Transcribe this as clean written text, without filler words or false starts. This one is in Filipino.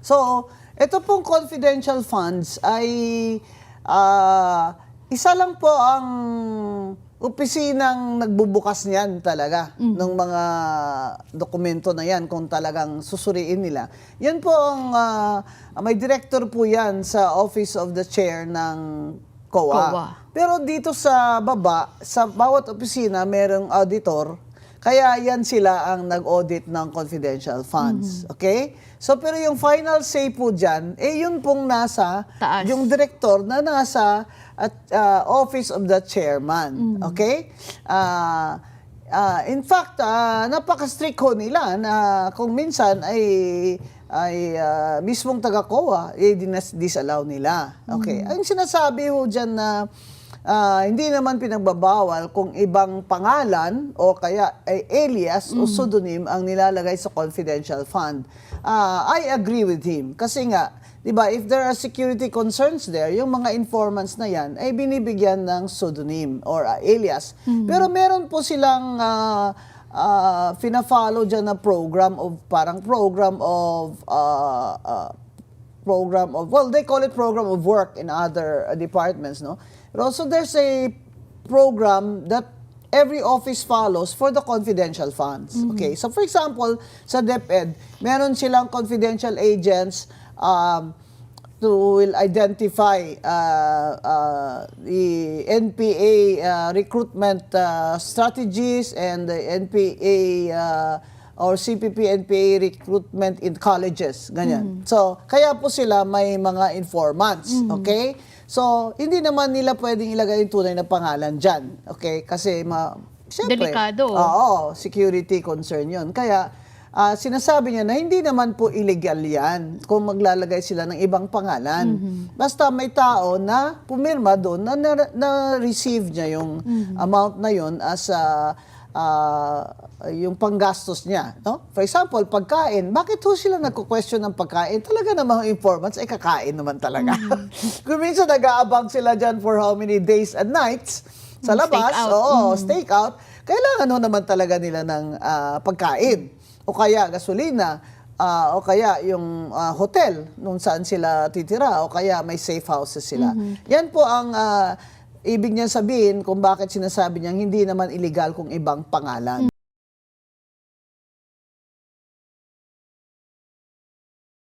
So, ito pong confidential funds ay isa lang po ang opisinang nagbubukas niyan talaga ng mga dokumento na yan kung talagang susuriin nila. Yan po ang may director po yan sa Office of the Chair ng COA. Pero dito sa baba, sa bawat opisina merong auditor. Kaya yan sila ang nag-audit ng confidential funds. Okay? So, pero yung final say po dyan, yun pong nasa, taas. yung director na nasa at office of the chairman. Okay? In fact, napaka-strict ho nila na kung minsan ay mismong taga-COA, disallow nila. Okay? Ang sinasabi ho dyan na hindi naman pinagbabawal kung ibang pangalan o kaya alias o pseudonym ang nilalagay sa confidential fund. I agree with him. Kasi nga, di ba, if there are security concerns there, yung mga informants na yan ay binibigyan ng pseudonym or alias. Pero meron po silang fina-follow dyan na program of well, they call it program of work in other departments, no? But also there's a program that every office follows for the confidential funds. Okay, so for example, sa DepEd, meron silang confidential agents to will identify the NPA recruitment strategies and the NPA or CPP-NPA recruitment in colleges, ganyan. So, kaya po sila may mga informants, okay? So, hindi naman nila pwedeng ilagay yung tunay na pangalan dyan, okay? Kasi, siyempre, delikado. Oo, security concern yun. Kaya, sinasabi niya na hindi naman po illegal yan kung maglalagay sila ng ibang pangalan. Basta may tao na pumirma doon na receive niya yung amount na yun as yung panggastos niya, no? For example, pagkain. Bakit ho sila nagko-question ng pagkain? Talaga namang informants ay kakain naman talaga. Kung minsan nag-aabang sila dyan for how many days and nights sa labas, steak out, kailangan ho naman talaga nila ng pagkain. O kaya gasolina, o kaya yung hotel nung saan sila titira, o kaya may safe houses sila. Yan po ang ibig niya sabihin kung bakit sinasabi niyang hindi naman illegal kung ibang pangalan.